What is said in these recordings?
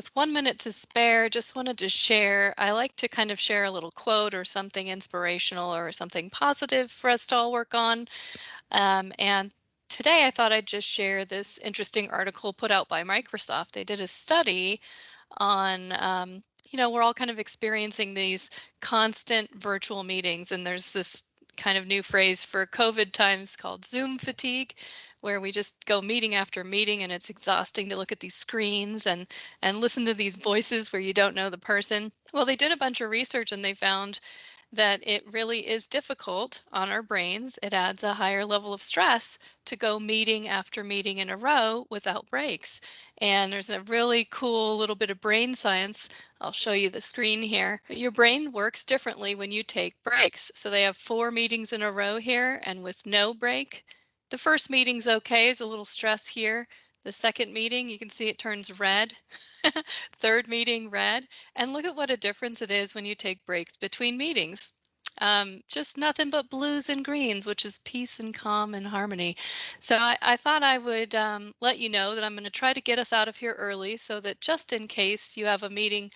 with 1 minute to spare, just wanted to share. I like to kind of share a little quote or something inspirational or something positive for us to all work on. And today I thought I'd just share this interesting article put out by Microsoft. They did a study on, we're all kind of experiencing these constant virtual meetings, and there's this kind of new phrase for COVID times called Zoom fatigue, where we just go meeting after meeting, and it's exhausting to look at these screens and listen to these voices where you don't know the person. Well, they did a bunch of research and they found that it really is difficult on our brains. It adds a higher level of stress to go meeting after meeting in a row without breaks. And there's a really cool little bit of brain science. I'll show you the screen here. Your brain works differently when you take breaks. So they have 4 meetings in a row here and with no break. The first meeting's okay, there's a little stress here. The second meeting, you can see it turns red. Third meeting, red. And look at what a difference it is when you take breaks between meetings. Just nothing but blues and greens, which is peace and calm and harmony. So I thought I would let you know that I'm going to try to get us out of here early so that just in case you have a meeting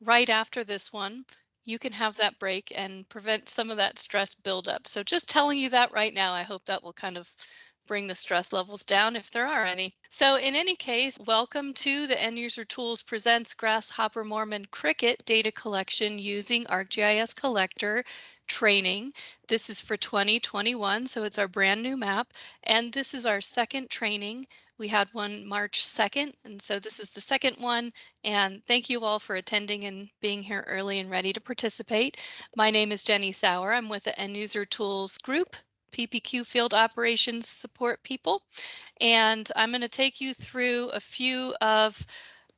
right after this one, you can have that break and prevent some of that stress buildup. So just telling you that right now, I hope that will kind of bring the stress levels down if there are any. So in any case, welcome to the End User Tools Presents Grasshopper Mormon Cricket Data Collection using ArcGIS Collector training. This is for 2021, so it's our brand new map. And this is our second training. We had one March 2nd, and so this is the second one. And thank you all for attending and being here early and ready to participate. My name is Jenny Sauer. I'm with the End User Tools Group, PPQ Field Operations Support people. And I'm going to take you through a few of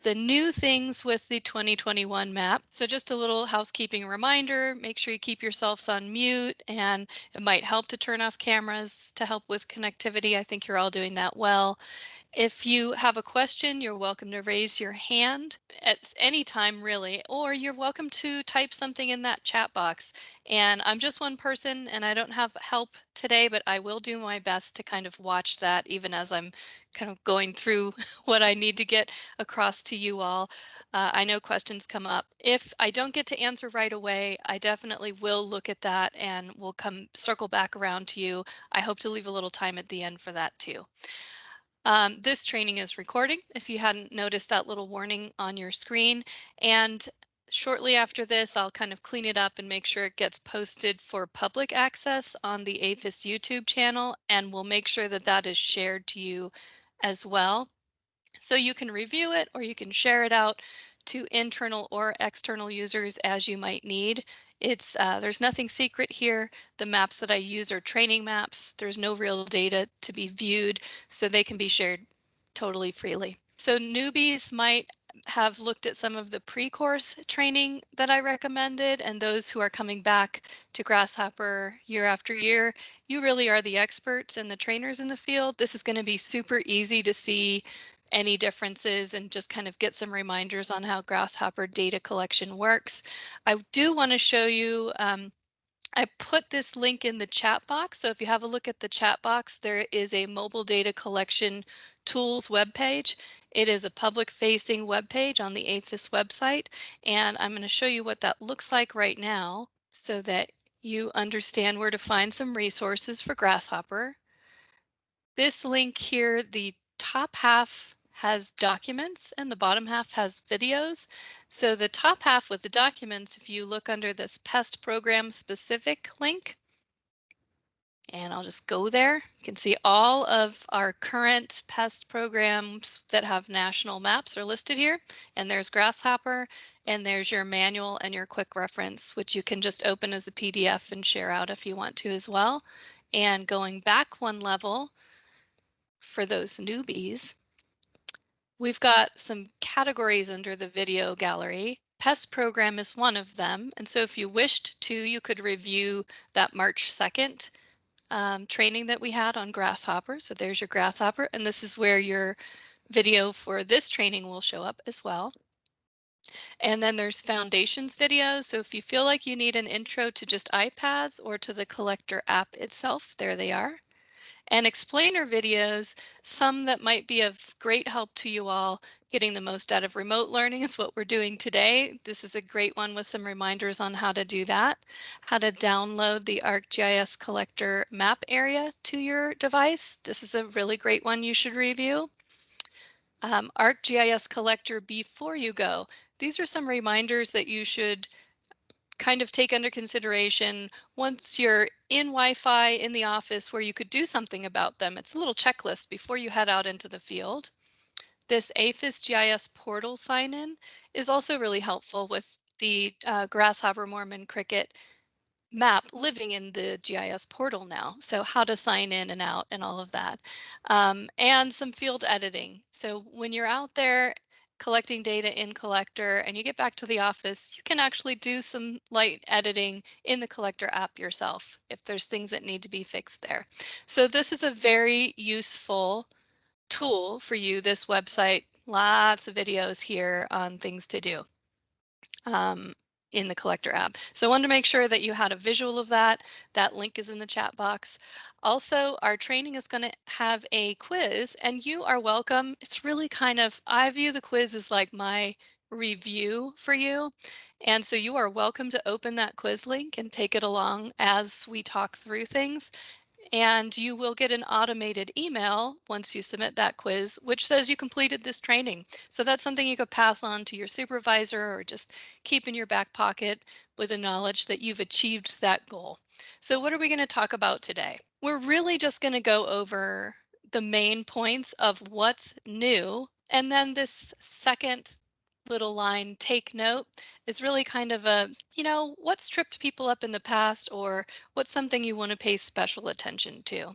the new things with the 2021 map. So just a little housekeeping reminder, make sure you keep yourselves on mute, and it might help to turn off cameras to help with connectivity. I think you're all doing that well. If you have a question, you're welcome to raise your hand at any time, really, or you're welcome to type something in that chat box. And I'm just one person and I don't have help today, but I will do my best to kind of watch that even as I'm kind of going through what I need to get across to you all. I know questions come up. If I don't get to answer right away, I definitely will look at that and we'll come circle back around to you. I hope to leave a little time at the end for that too. This training is recording, if you hadn't noticed that little warning on your screen. And shortly after this, I'll kind of clean it up and make sure it gets posted for public access on the APHIS YouTube channel, and we'll make sure that that is shared to you as well. So you can review it or you can share it out to internal or external users as you might need. There's nothing secret here. The maps that I use are training maps. There's no real data to be viewed, so they can be shared totally freely. So newbies might have looked at some of the pre-course training that I recommended, and those who are coming back to Grasshopper year after year, you really are the experts and the trainers in the field. This is going to be super easy to see any differences and just kind of get some reminders on how Grasshopper data collection works. I do want to show you, I put this link in the chat box. So if you have a look at the chat box, there is a mobile data collection tools webpage. It is a public facing webpage on the APHIS website. And I'm going to show you what that looks like right now so that you understand where to find some resources for Grasshopper. This link here, the top half has documents and the bottom half has videos. So the top half with the documents, if you look under this pest program specific link, and I'll just go there, you can see all of our current pest programs that have national maps are listed here. And there's Grasshopper, and there's your manual and your quick reference, which you can just open as a PDF and share out if you want to as well. And going back one level, for those newbies, we've got some categories under the video gallery. Pest program is one of them. And so if you wished to, you could review that March 2nd training that we had on Grasshopper. So there's your Grasshopper, and this is where your video for this training will show up as well. And then there's foundations videos. So if you feel like you need an intro to just iPads or to the collector app itself, there they are. And explainer videos, some that might be of great help to you all getting the most out of remote learning is what we're doing today. This is a great one with some reminders on how to do that, how to download the ArcGIS collector map area to your device. This is a really great one you should review. ArcGIS collector before you go. These are some reminders that you should kind of take under consideration once you're in Wi-Fi in the office where you could do something about them. It's a little checklist before you head out into the field. This APHIS GIS portal sign-in is also really helpful with the Grasshopper, Mormon, Cricket map living in the GIS portal now. So how to sign in and out and all of that. And some field editing. So when you're out there collecting data in Collector and you get back to the office, you can actually do some light editing in the Collector app yourself if there's things that need to be fixed there. So this is a very useful tool for you, this website. Lots of videos here on things to do um, in the Collector app. So I wanted to make sure that you had a visual of that. That link is in the chat box. Also, our training is going to have a quiz and you are welcome. It's really kind of, I view the quiz as like my review for you. And so you are welcome to open that quiz link and take it along as we talk through things. And you will get an automated email once you submit that quiz, which says you completed this training. So that's something you could pass on to your supervisor or just keep in your back pocket with the knowledge that you've achieved that goal. So what are we going to talk about today? We're really just going to go over the main points of what's new. And then this second little line, take note, is really kind of a, what's tripped people up in the past or what's something you want to pay special attention to.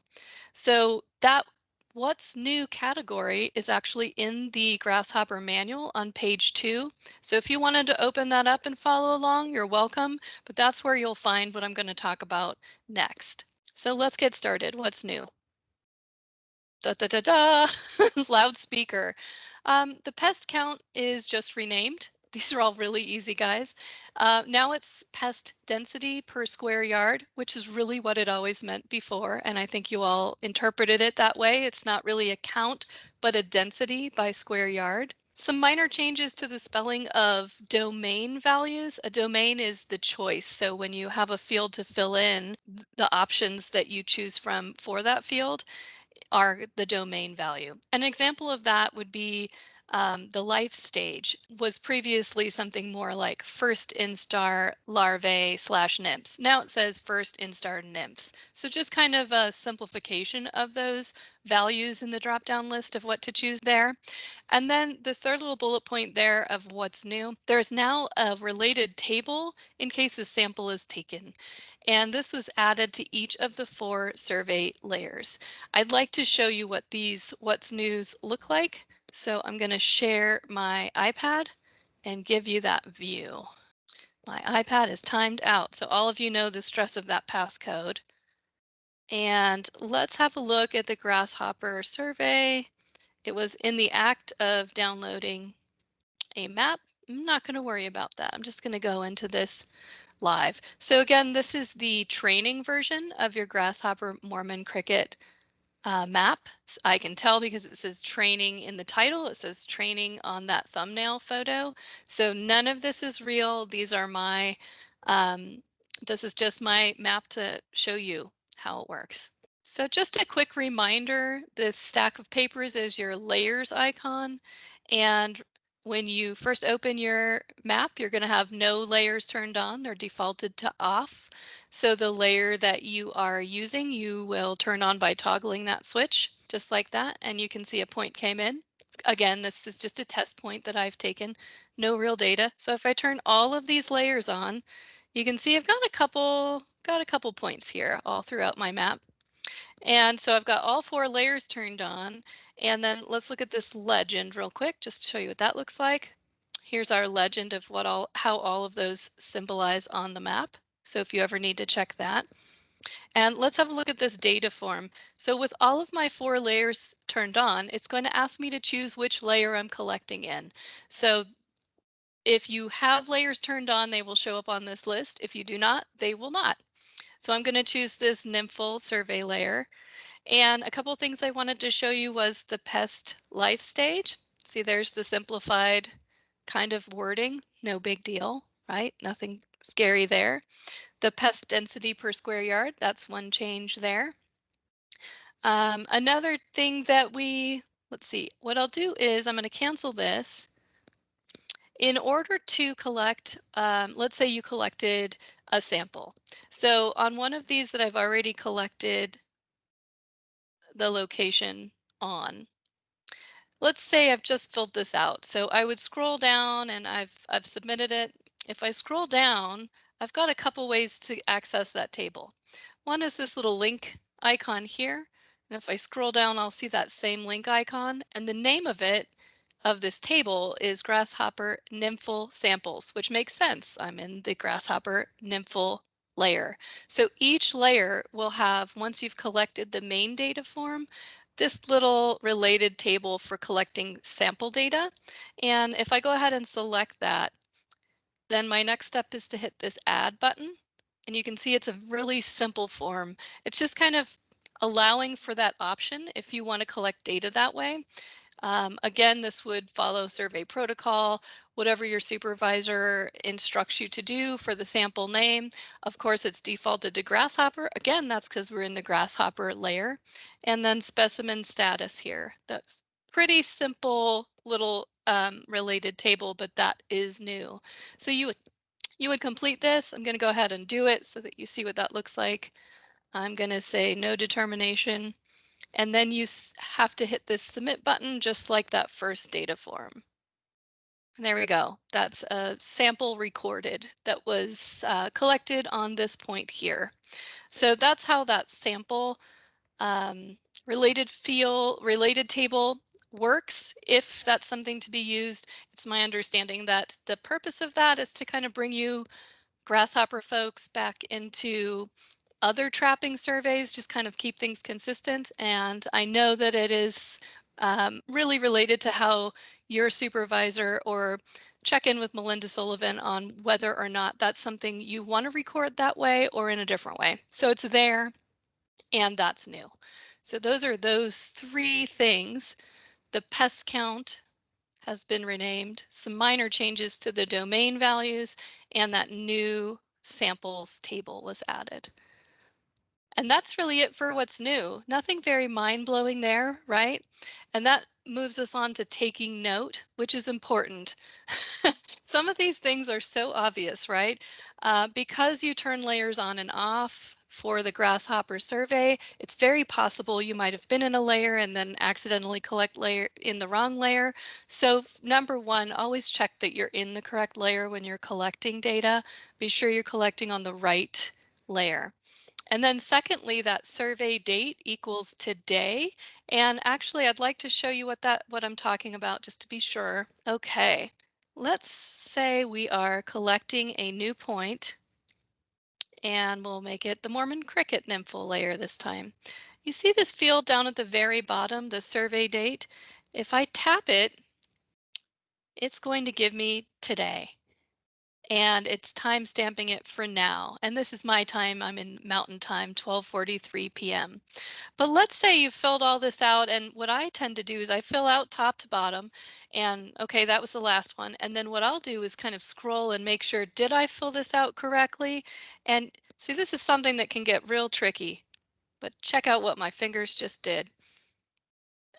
So that what's new category is actually in the Grasshopper manual on page 2. So if you wanted to open that up and follow along, you're welcome, but that's where you'll find what I'm going to talk about next. So let's get started. What's new? Da da da da! Loudspeaker. The pest count is just renamed. These are all really easy, guys. Now it's pest density per square yard, which is really what it always meant before. And I think you all interpreted it that way. It's not really a count, but a density by square yard. Some minor changes to the spelling of domain values. A domain is the choice. So when you have a field to fill in, the options that you choose from for that field are the domain value. An example of that would be the life stage was previously something more like first instar larvae slash nymphs. Now it says first instar nymphs. So just kind of a simplification of those values in the drop down list of what to choose there. And then the third little bullet point there of what's new, there's now a related table in case a sample is taken. And this was added to each of the 4 survey layers. I'd like to show you what these what's news look like. So I'm going to share my iPad and give you that view. My iPad is timed out, so all of you know the stress of that passcode. And let's have a look at the Grasshopper survey. It was in the act of downloading a map. I'm not going to worry about that. I'm just going to go into this live. So again, this is the training version of your Grasshopper Mormon Cricket map. I can tell because it says training in the title. It says training on that thumbnail photo. So none of this is real. These are my, this is just my map to show you how it works. So just a quick reminder, this stack of papers is your layers icon. And when you first open your map, you're going to have no layers turned on. They're defaulted to off. So the layer that you are using, you will turn on by toggling that switch, just like that. And you can see a point came in. Again, this is just a test point that I've taken, no real data. So if I turn all of these layers on, you can see I've got a couple points here all throughout my map. And so I've got all 4 layers turned on. And then let's look at this legend real quick, just to show you what that looks like. Here's our legend of how all of those symbolize on the map. So if you ever need to check that. And let's have a look at this data form. So with all of my 4 layers turned on, it's going to ask me to choose which layer I'm collecting in. So if you have layers turned on, they will show up on this list. If you do not, they will not. So I'm going to choose this nymphal survey layer. And a couple things I wanted to show you was the pest life stage. See, there's the simplified kind of wording, no big deal, right? Nothing scary there. The pest density per square yard, that's one change there. Another thing that let's see, what I'll do is I'm going to cancel this. In order to collect, let's say you collected a sample. So on one of these that I've already collected the location on, let's say I've just filled this out. So I would scroll down and I've submitted it. If I scroll down, I've got a couple ways to access that table. One is this little link icon here. And if I scroll down, I'll see that same link icon. And the name of this table is Grasshopper Nymphal Samples, which makes sense. I'm in the Grasshopper Nymphal layer. So each layer will have, once you've collected the main data form, this little related table for collecting sample data. And if I go ahead and select that, then my next step is to hit this add button. And you can see it's a really simple form. It's just kind of allowing for that option if you want to collect data that way. Again, this would follow survey protocol, whatever your supervisor instructs you to do for the sample name. Of course, it's defaulted to Grasshopper. Again, that's because we're in the Grasshopper layer. And then specimen status here. That's pretty simple little related table, but that is new. So you would complete this. I'm going to go ahead and do it so that you see what that looks like. I'm going to say no determination. And then you have to hit this submit button just like that first data form. And there we go. That's a sample recorded that was collected on this point here. So that's how that sample um, related table works. If that's something to be used, it's my understanding that the purpose of that is to kind of bring you Grasshopper folks back into other trapping surveys, just kind of keep things consistent. And I know that it is really related to how your supervisor or check in with Melinda Sullivan on whether or not that's something you want to record that way or in a different way. So it's there and that's new. So those are those three things. The pest count has been renamed, some minor changes to the domain values, and that new samples table was added. And that's really it for what's new. Nothing very mind-blowing there, right? And that moves us on to taking note, which is important. Some of these things are so obvious, right? Because you turn layers on and off for the Grasshopper survey, it's very possible you might have been in a layer and then accidentally collect layer in the wrong layer. So number one, always check that you're in the correct layer when you're collecting data. Be sure you're collecting on the right layer. And then secondly, that survey date equals today. And actually, I'd like to show you what I'm talking about just to be sure. Okay, let's say we are collecting a new point and we'll make it the Mormon cricket nymphal layer this time. You see this field down at the very bottom, the survey date? If I tap it, it's going to give me today. And it's time stamping it for now. And this is my time. I'm in Mountain Time, 12:43 p.m. But let's say you filled all this out, and what I tend to do is I fill out top to bottom, and okay, that was the last one. And then what I'll do is kind of scroll and make sure, did I fill this out correctly? And see, this is something that can get real tricky, but check out what my fingers just did.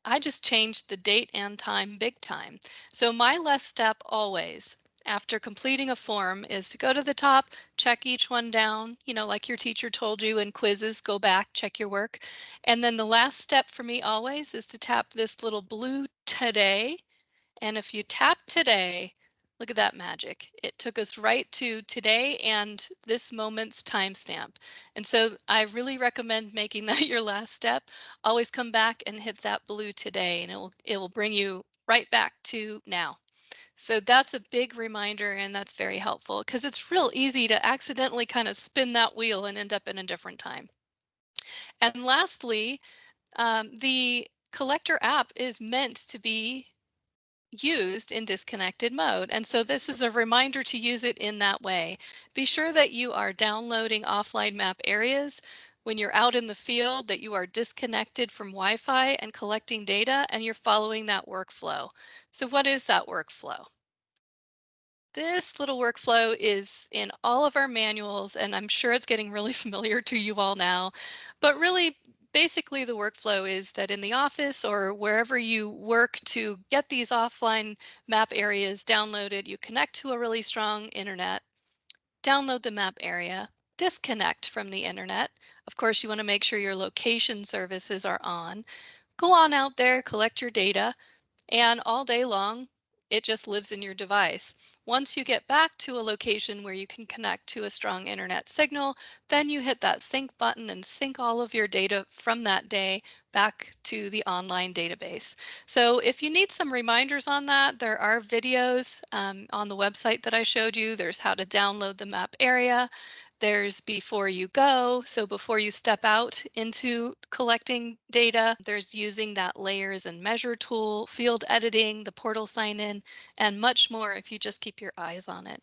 I just changed the date and time big time. So my last step always after completing a form is to go to the top, check each one down, like your teacher told you in quizzes, go back, check your work. And then the last step for me always is to tap this little blue today. And if you tap today, look at that magic. It took us right to today and this moment's timestamp. And so I really recommend making that your last step. Always come back and hit that blue today and it will bring you right back to now. So that's a big reminder and that's very helpful because it's real easy to accidentally kind of spin that wheel and end up in a different time. And lastly, the collector app is meant to be used in disconnected mode. And so this is a reminder to use it in that way. Be sure that you are downloading offline map areas when you're out in the field that you are disconnected from Wi-Fi and collecting data and you're following that workflow. So what is that workflow? This little workflow is in all of our manuals, and I'm sure it's getting really familiar to you all now. But really, basically, the workflow is that in the office or wherever you work to get these offline map areas downloaded, you connect to a really strong internet, download the map area, disconnect from the internet. Of course, you want to make sure your location services are on. Go on out there, collect your data, and all day long, it just lives in your device. Once you get back to a location where you can connect to a strong internet signal, then you hit that sync button and sync all of your data from that day back to the online database. So if you need some reminders on that, there are videos on the website that I showed you. There's how to download the map area. There's before you go. So before you step out into collecting data, there's using that layers and measure tool, field editing, the portal sign in, and much more if you just keep your eyes on it.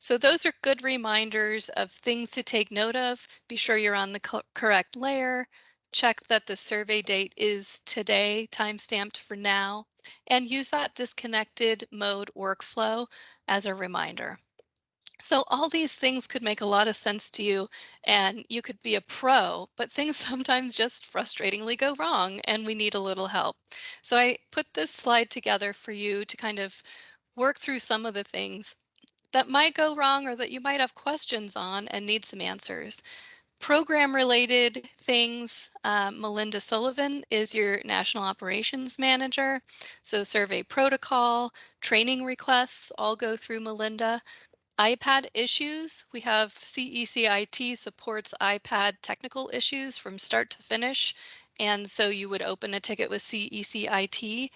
So those are good reminders of things to take note of. Be sure you're on the correct layer. Check that the survey date is today, time-stamped for now, and use that disconnected mode workflow as a reminder. So all these things could make a lot of sense to you and you could be a pro, but things sometimes just frustratingly go wrong and we need a little help. So I put this slide together for you to kind of work through some of the things that might go wrong or that you might have questions on and need some answers. Program related things, Melinda Sullivan is your National Operations Manager. So survey protocol, training requests all go through Melinda. iPad issues, we have CECIT supports iPad technical issues from start to finish. And so you would open a ticket with CECIT.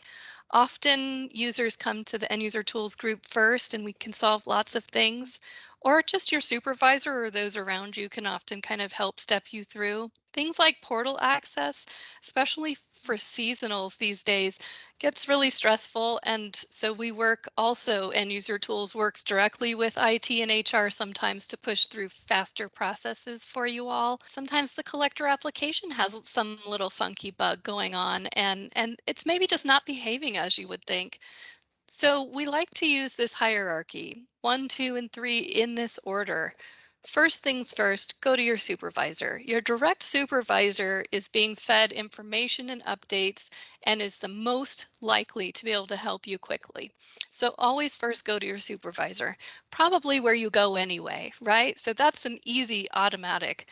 Often users come to the end user tools group first and we can solve lots of things. Or just your supervisor or those around you can often kind of help step you through. Things like portal access, especially for seasonals these days, gets really stressful. And so we work also, end user tools works directly with IT and HR sometimes to push through faster processes for you all. Sometimes the collector application has some little funky bug going on and it's maybe just not behaving as you would think. So we like to use this hierarchy, 1, 2, and 3 in this order. First things first, go to your supervisor. Your direct supervisor is being fed information and updates and is the most likely to be able to help you quickly. So always first go to your supervisor, probably where you go anyway, right? So that's an easy automatic.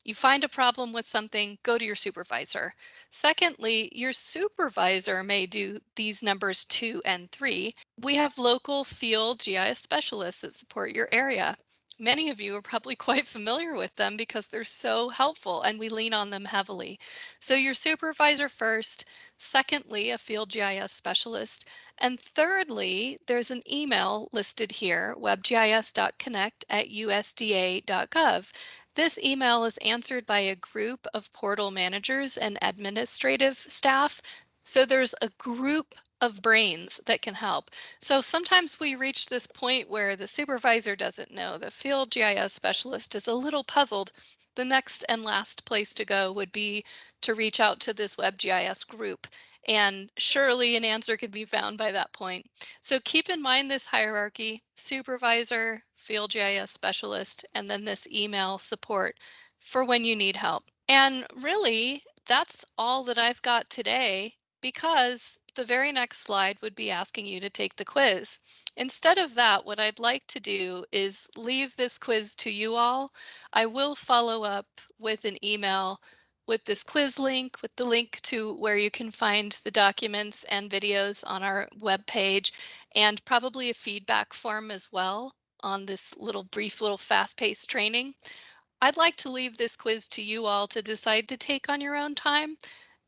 You find a problem with something, go to your supervisor. Secondly, your supervisor may do these numbers 2 and 3. We have local field GIS specialists that support your area. Many of you are probably quite familiar with them because they're so helpful and we lean on them heavily. So your supervisor first, secondly, a field GIS specialist, and thirdly, there's an email listed here, webgis.connect@usda.gov. This email is answered by a group of portal managers and administrative staff. So there's a group of brains that can help. So sometimes we reach this point where the supervisor doesn't know, the field GIS specialist is a little puzzled. The next and last place to go would be to reach out to this WebGIS group. And surely an answer could be found by that point. So keep in mind this hierarchy, supervisor, field GIS specialist, and then this email support for when you need help. And really, that's all that I've got today because the very next slide would be asking you to take the quiz. Instead of that, what I'd like to do is leave this quiz to you all. I will follow up with an email with this quiz link, with the link to where you can find the documents and videos on our webpage, and probably a feedback form as well on this little brief, little fast-paced training. I'd like to leave this quiz to you all to decide to take on your own time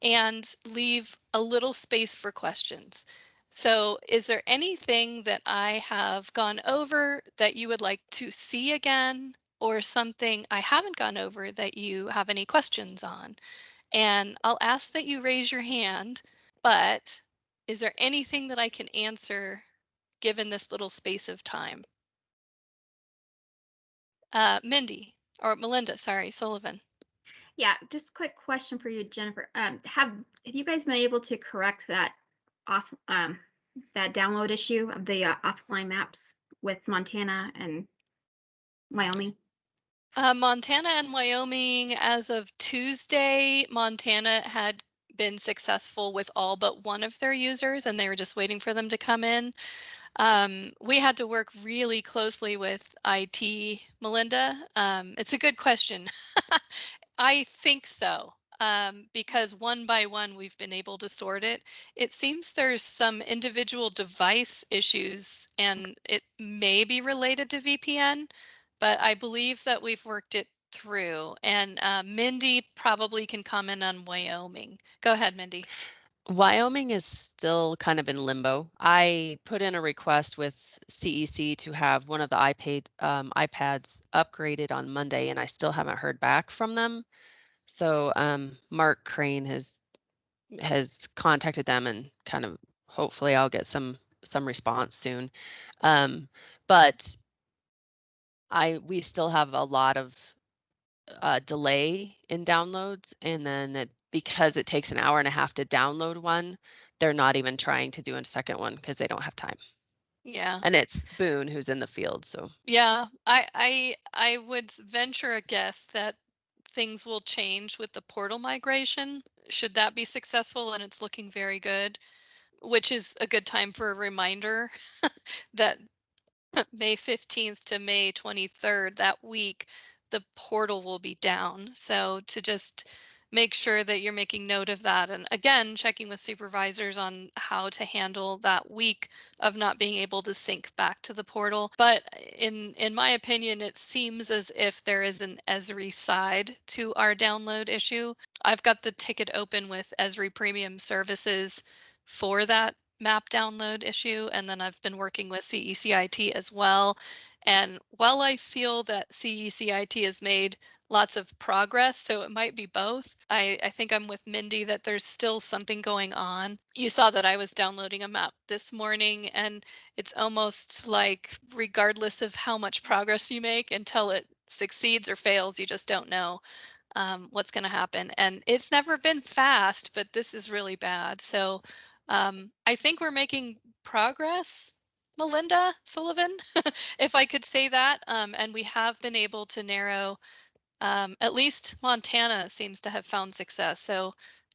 and leave a little space for questions. So is there anything that I have gone over that you would like to see again or something I haven't gone over that you have any questions on? And I'll ask that you raise your hand, but is there anything that I can answer given this little space of time? Mindy, or Melinda, sorry, Sullivan. Yeah, just a quick question for you, Jennifer. Have you guys been able to correct off that download issue of the offline maps with Montana and Wyoming? Montana and Wyoming, as of Tuesday, Montana had been successful with all but one of their users, and they were just waiting for them to come in. We had to work really closely with IT, Melinda. It's a good question. I think so. Because one by one we've been able to sort it. It seems there's some individual device issues and it may be related to VPN, but I believe that we've worked it through. And Mindy probably can comment on Wyoming. Go ahead, Mindy. Wyoming is still kind of in limbo. I put in a request with CEC to have one of the iPads upgraded on Monday, and I still haven't heard back from them. So Mark Crane has contacted them, and kind of hopefully I'll get some response soon. Um, but we still have a lot of delay in downloads, and then because it takes an hour and a half to download one, they're not even trying to do a second one because they don't have time. Yeah. And it's Boone who's in the field, so Yeah, I would venture a guess that things will change with the portal migration. Should that be successful and it's looking very good, which is a good time for a reminder that May 15th to May 23rd, that week, the portal will be down. So to just make sure that you're making note of that. And again, checking with supervisors on how to handle that week of not being able to sync back to the portal. But in my opinion, it seems as if there is an Esri side to our download issue. I've got the ticket open with Esri Premium Services for that map download issue, and then I've been working with CECIT as well. And while I feel that CECIT has made lots of progress, so it might be both, I think I'm with Mindy that there's still something going on. You saw that I was downloading a map this morning, and it's almost like regardless of how much progress you make until it succeeds or fails, you just don't know what's going to happen. And it's never been fast, but this is really bad. So I think we're making progress, Melinda Sullivan, if I could say that. And we have been able to narrow, at least Montana seems to have found success. So,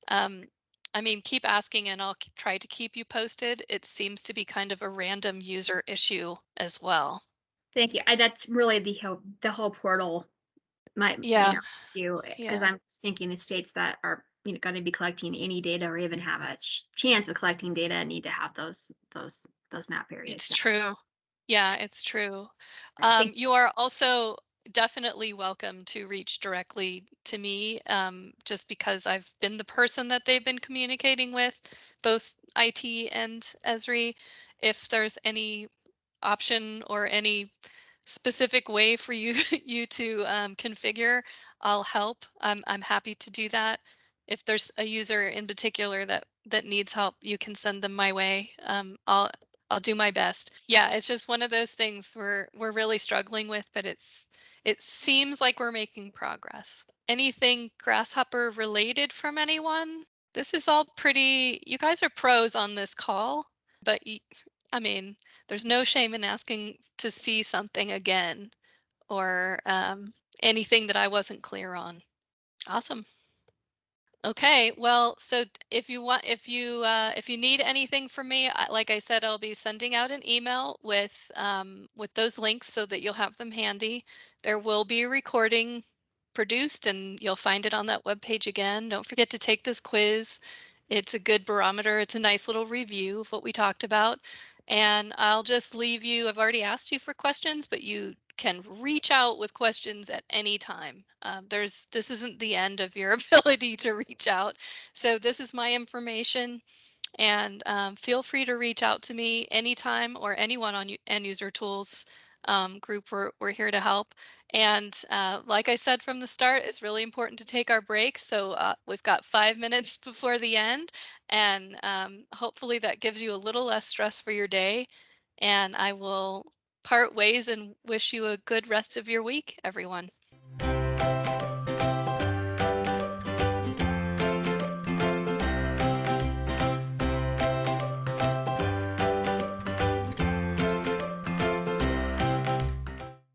um, I mean, keep asking and I'll try to keep you posted. It seems to be kind of a random user issue as well. Thank you. That's really the whole portal might Yeah, you because yeah, I'm thinking the states that are going to be collecting any data or even have a chance of collecting data need to have those map areas it's done. true. Yeah, it's true. I think You are also definitely welcome to reach directly to me, just because I've been the person that they've been communicating with, both IT and Esri. If there's any option or any specific way for you you to configure, I'll help. I'm happy to do that. If there's a user in particular that needs help, you can send them my way. I'll do my best. Yeah, it's just one of those things we're really struggling with, but it seems like we're making progress. Anything Grasshopper related from anyone? This is all pretty, you guys are pros on this call, but I mean, there's no shame in asking to see something again or anything that I wasn't clear on. Awesome. Okay, well, so if you need anything from me, like I said, I'll be sending out an email with those links so that you'll have them handy. There will be a recording produced, and you'll find it on that webpage again. Don't forget to take this quiz. It's a good barometer. It's a nice little review of what we talked about. And I'll just leave you. I've already asked you for questions, but you can reach out with questions at any time. This isn't the end of your ability to reach out. So this is my information, and feel free to reach out to me anytime or anyone on end user tools group. We're here to help. And like I said from the start, it's really important to take our breaks. So we've got 5 minutes before the end, and hopefully that gives you a little less stress for your day. And I will part ways and wish you a good rest of your week, everyone.